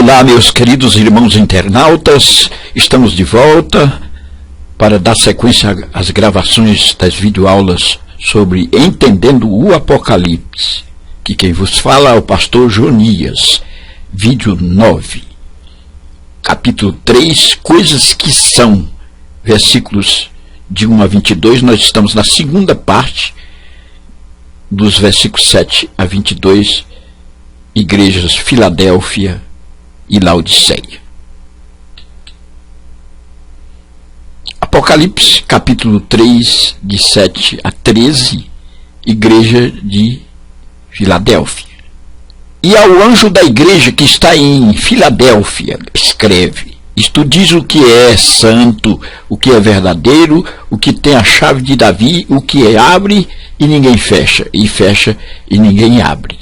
Olá, meus queridos irmãos internautas, estamos de volta para dar sequência às gravações das videoaulas sobre Entendendo o Apocalipse, que quem vos fala é o pastor Jonias, vídeo 9, capítulo 3, Coisas que São, versículos de 1 a 22, nós estamos na segunda parte dos versículos 7 a 22, igrejas Filadélfia e Laodiceia. Apocalipse, capítulo 3, de 7 a 13, igreja de Filadélfia. E ao anjo da igreja que está em Filadélfia, escreve: isto diz o que é santo, o que é verdadeiro, o que tem a chave de Davi, o que abre e ninguém fecha, e fecha e ninguém abre.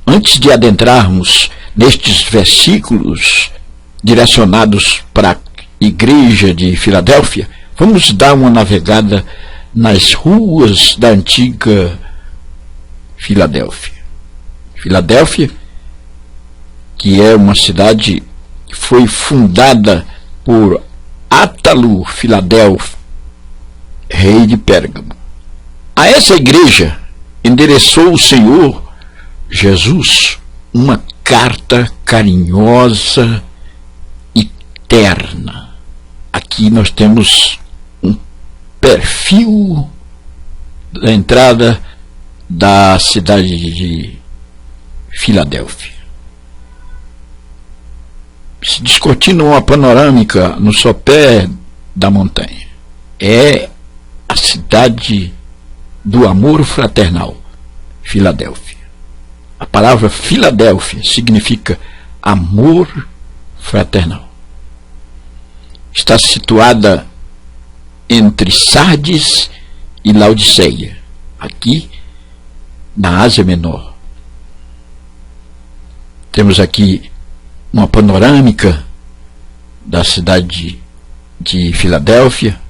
Antes de adentrarmos nestes versículos direcionados para a igreja de Filadélfia, vamos dar uma navegada nas ruas da antiga Filadélfia. Filadélfia, que é uma cidade que foi fundada por Átalo Filadelfo, rei de Pérgamo. A essa igreja endereçou o Senhor Jesus uma carta carinhosa e terna. Aqui nós temos um perfil da entrada da cidade de Filadélfia. Se descortina uma panorâmica no sopé da montanha. É a cidade do amor fraternal, Filadélfia. A palavra Filadélfia significa amor fraternal. Está situada entre Sardes e Laodiceia, aqui na Ásia Menor. Temos aqui uma panorâmica da cidade de Filadélfia.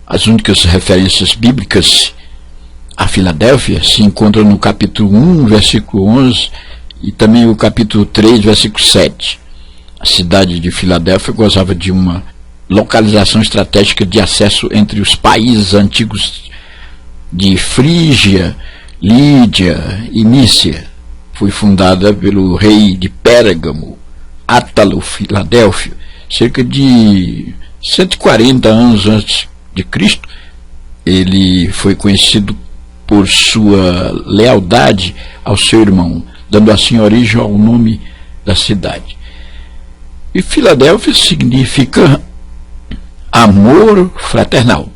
As únicas referências bíblicas a Filadélfia se encontra no capítulo 1, versículo 11, e também o capítulo 3, versículo 7. A cidade de Filadélfia gozava de uma localização estratégica de acesso entre os países antigos de Frígia, Lídia e Mícia. Foi fundada pelo rei de Pérgamo, Átalo Filadélfio, cerca de 140 anos antes de Cristo. Ele foi conhecido por sua lealdade ao seu irmão, dando assim origem ao nome da cidade. E Filadélfia significa amor fraternal.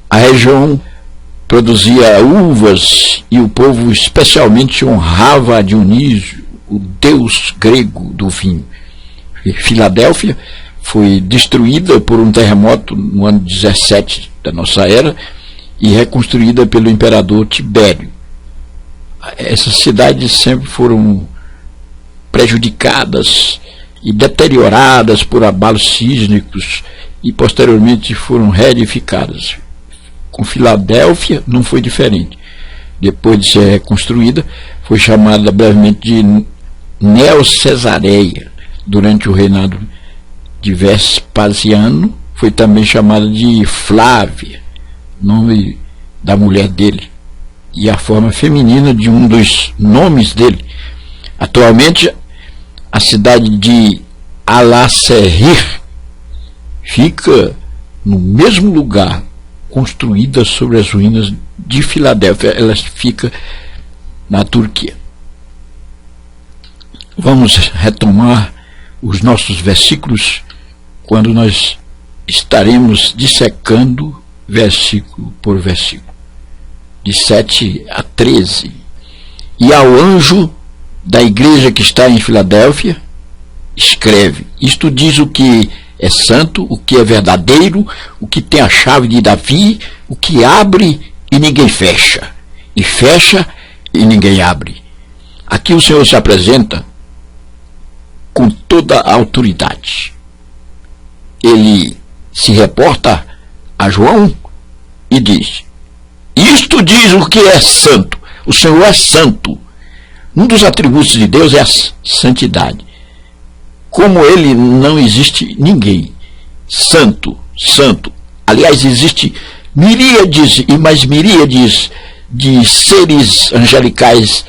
A região produzia uvas e o povo especialmente honrava a Dionísio, o deus grego do vinho. Filadélfia foi destruída por um terremoto no ano 17 da nossa era e reconstruída pelo imperador Tibério. Essas cidades sempre foram prejudicadas e deterioradas por abalos sísmicos e posteriormente foram reedificadas. Com Filadélfia não foi diferente. Depois de ser reconstruída, foi chamada brevemente de Neo-Cesareia. Durante o reinado de Vespasiano, foi também chamada de Flávia, nome da mulher dele, e a forma feminina de um dos nomes dele. Atualmente, a cidade de Al-Serrir fica no mesmo lugar, construída sobre as ruínas de Filadélfia. Ela fica na Turquia. Vamos retomar os nossos versículos quando nós estaremos dissecando versículo por versículo, de 7 a 13. E ao anjo da igreja que está em Filadélfia, escreve: isto diz o que é santo, o que é verdadeiro, o que tem a chave de Davi, o que abre e ninguém fecha, e fecha e ninguém abre. Aqui o Senhor se apresenta com toda a autoridade. Ele se reporta a João e diz: isto diz o que é santo. O Senhor é santo. Um dos atributos de Deus é a santidade. como ele não existe ninguém santo. Aliás, existe miríades e mais miríades de seres angelicais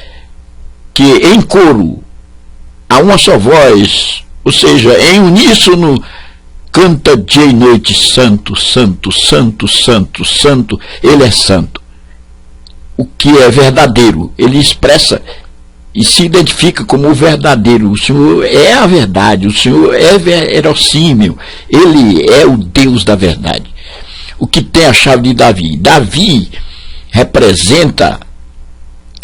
que em coro, a uma só voz, ou seja, em uníssono, canta dia e noite: santo, santo, santo, santo, santo. Ele é santo. O que é verdadeiro, ele expressa e se identifica como o verdadeiro. O Senhor é a verdade, o Senhor é verossímil, ele é o Deus da verdade. O que tem a chave de Davi? Davi representa,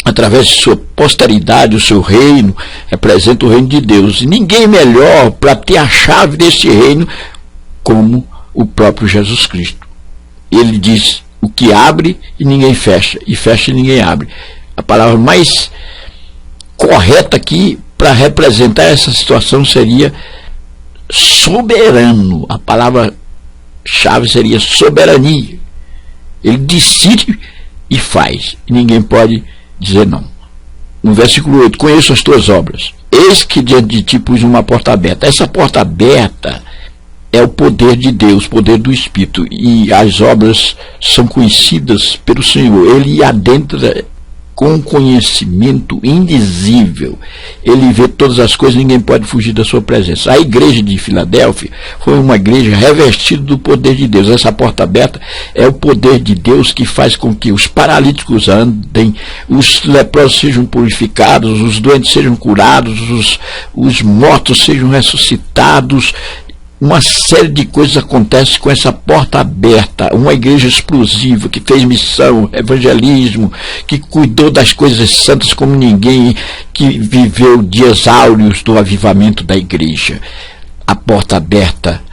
através de sua posteridade, o seu reino, representa o reino de Deus. E ninguém melhor para ter a chave desse reino como o próprio Jesus Cristo. Ele diz: o que abre e ninguém fecha, e fecha e ninguém abre. A palavra mais correta aqui para representar essa situação seria soberano. A palavra-chave seria soberania. Ele decide e faz, e ninguém pode dizer não. No versículo 8: conheço as tuas obras, eis que diante de ti pus uma porta aberta. Essa porta aberta é o poder de Deus, o poder do Espírito, e as obras são conhecidas pelo Senhor. Ele adentra com conhecimento indizível. Ele vê todas as coisas, ninguém pode fugir da sua presença. A igreja de Filadélfia foi uma igreja revestida do poder de Deus. Essa porta aberta é o poder de Deus que faz com que os paralíticos andem, os leprosos sejam purificados, os doentes sejam curados, os mortos sejam ressuscitados. Uma série de coisas acontece com essa porta aberta. Uma igreja explosiva, que fez missão, evangelismo, que cuidou das coisas santas como ninguém, que viveu dias áureos do avivamento da igreja. A porta aberta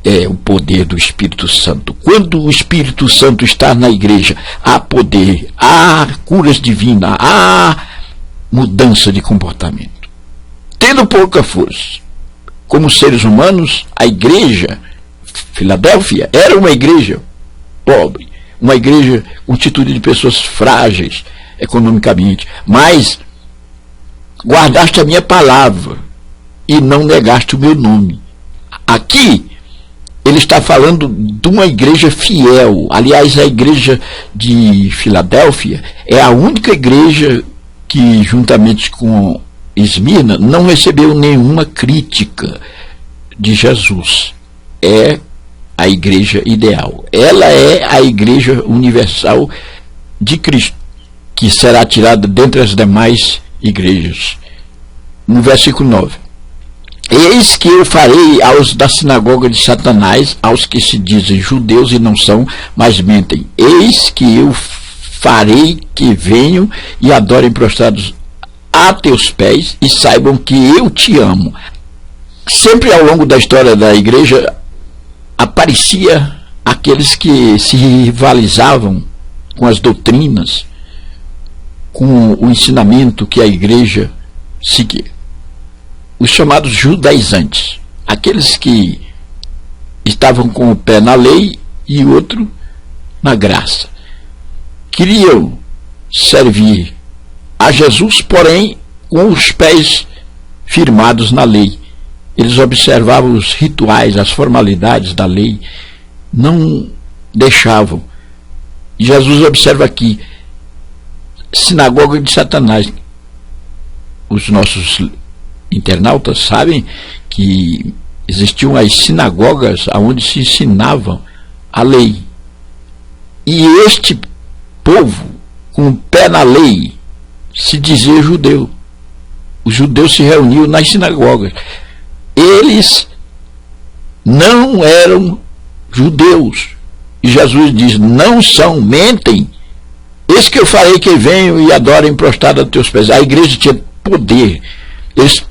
é o poder do Espírito Santo. Quando o Espírito Santo está na igreja, há poder, há curas divinas, há mudança de comportamento. Tendo pouca força, como seres humanos, a igreja Filadélfia era uma igreja pobre, uma igreja constituída de pessoas frágeis economicamente, mas guardaste a minha palavra e não negaste o meu nome. Aqui ele está falando de uma igreja fiel. Aliás, a igreja de Filadélfia é a única igreja que, juntamente com Esmirna, não recebeu nenhuma crítica de Jesus. É a igreja ideal. Ela é a igreja universal de Cristo, que será tirada dentre as demais igrejas. No versículo 9: eis que eu farei aos da sinagoga de Satanás, aos que se dizem judeus e não são, mas mentem, eis que eu farei que venham e adorem prostrados a teus pés e saibam que eu te amo. Sempre ao longo da história da igreja aparecia aqueles que se rivalizavam com as doutrinas, com o ensinamento que a igreja seguia. Os chamados judaizantes, aqueles que estavam com o pé na lei e o outro na graça. Queriam servir a Jesus, porém com os pés firmados na lei. Eles observavam os rituais, as formalidades da lei, não deixavam. E Jesus observa aqui: sinagoga de Satanás. Os nossos internautas sabem que existiam as sinagogas onde se ensinavam a lei. E este povo, com o pé na lei, se dizia judeu. Os judeus se reuniam nas sinagogas. Eles não eram judeus. E Jesus diz: não são, mentem. Eis que eu farei que venham e adorem prostrado a teus pés. A igreja tinha poder. Eles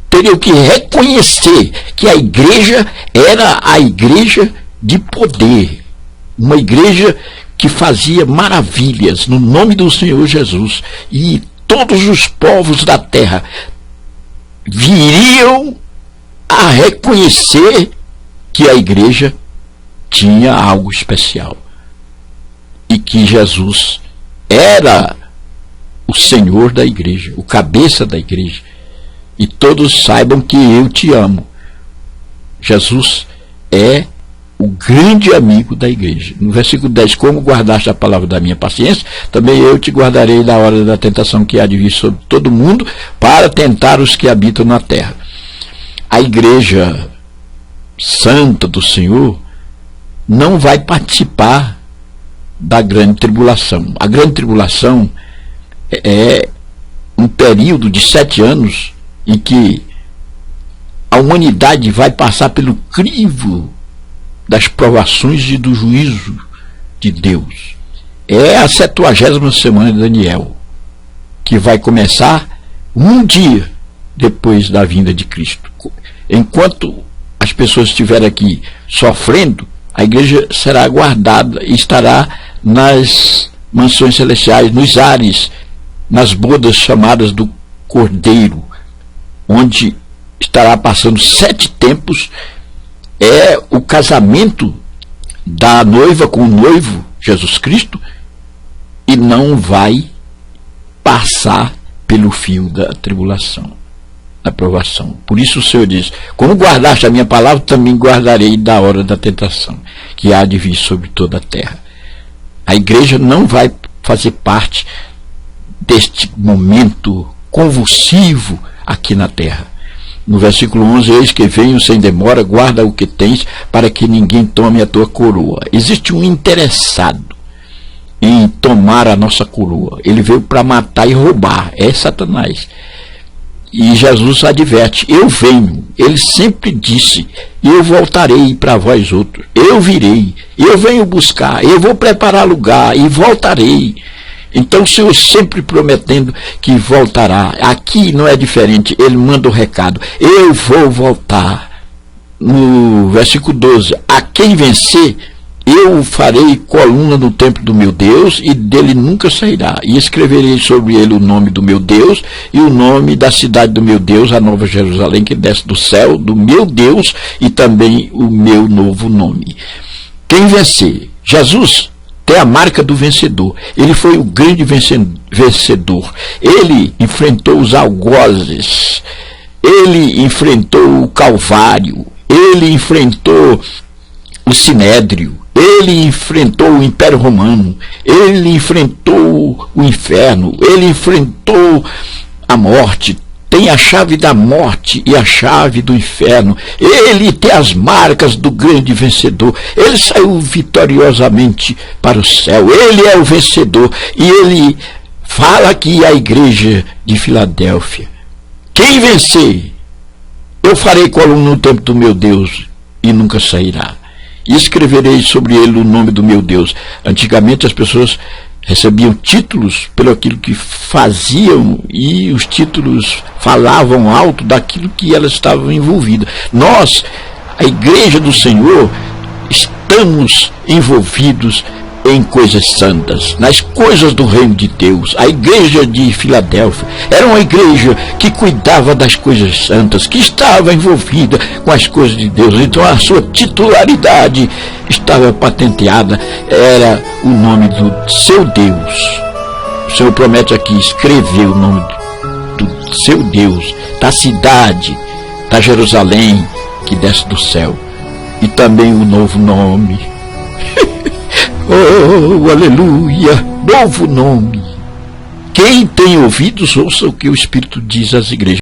teriam que reconhecer que a igreja era a igreja de poder. Uma igreja que fazia maravilhas no nome do Senhor Jesus. E todos os povos da terra viriam a reconhecer que a igreja tinha algo especial e que Jesus era o Senhor da igreja, o cabeça da igreja. e todos saibam que eu te amo. Jesus é o grande amigo da igreja. No versículo 10, como guardaste a palavra da minha paciência, também eu te guardarei da hora da tentação que há de vir sobre todo mundo, para tentar os que habitam na terra. A igreja santa do Senhor não vai participar da grande tribulação. A grande tribulação é um período de 7 anos em que a humanidade vai passar pelo crivo das provações e do juízo de Deus. É a 70ª semana de Daniel, que vai começar um dia depois da vinda de Cristo. Enquanto as pessoas estiverem aqui sofrendo, a igreja será guardada e estará nas mansões celestiais, nos ares, nas bodas chamadas do Cordeiro, onde estará passando 7 tempos. É o casamento da noiva com o noivo, Jesus Cristo, e não vai passar pelo fio da tribulação, da provação. Por isso o Senhor diz: como guardaste a minha palavra, também guardarei da hora da tentação, que há de vir sobre toda a terra. A igreja não vai fazer parte deste momento convulsivo aqui na terra. No versículo 11, eis que venho sem demora, guarda o que tens, para que ninguém tome a tua coroa. Existe um interessado em tomar a nossa coroa. Ele veio para matar e roubar. É Satanás. E Jesus adverte: eu venho. Ele sempre disse: eu voltarei para vós outros. Eu virei. Eu venho buscar. Eu vou preparar lugar e voltarei. Então o Senhor sempre prometendo que voltará. Aqui não é diferente. Ele manda o recado: eu vou voltar. No versículo 12: a quem vencer, eu farei coluna no templo do meu Deus, e dele nunca sairá. E escreverei sobre ele o nome do meu Deus, e o nome da cidade do meu Deus, a nova Jerusalém, que desce do céu, do meu Deus, e também o meu novo nome. Quem vencer? Jesus tem a marca do vencedor. Ele foi o grande vencedor. Ele enfrentou os algozes, ele enfrentou o Calvário, ele enfrentou o Sinédrio, ele enfrentou o Império Romano, ele enfrentou o inferno, ele enfrentou a morte. Tem a chave da morte e a chave do inferno. Ele tem as marcas do grande vencedor. Ele saiu vitoriosamente para o céu. Ele é o vencedor. E ele fala aqui à igreja de Filadélfia: quem vencer, eu farei coluna no templo do meu Deus, e nunca sairá. E escreverei sobre ele o nome do meu Deus. Antigamente as pessoas recebiam títulos pelo aquilo que faziam, e os títulos falavam alto daquilo que elas estavam envolvidas. Nós, a igreja do Senhor, estamos envolvidos em coisas santas, nas coisas do reino de Deus. A igreja de Filadélfia era uma igreja que cuidava das coisas santas, que estava envolvida com as coisas de Deus. Então a sua titularidade estava patenteada, era o nome do seu Deus. O Senhor promete aqui escrever o nome do seu Deus, da cidade, da Jerusalém que desce do céu, e também o novo nome. Oh, aleluia! Novo nome. Quem tem ouvidos, ouça o que o Espírito diz às igrejas.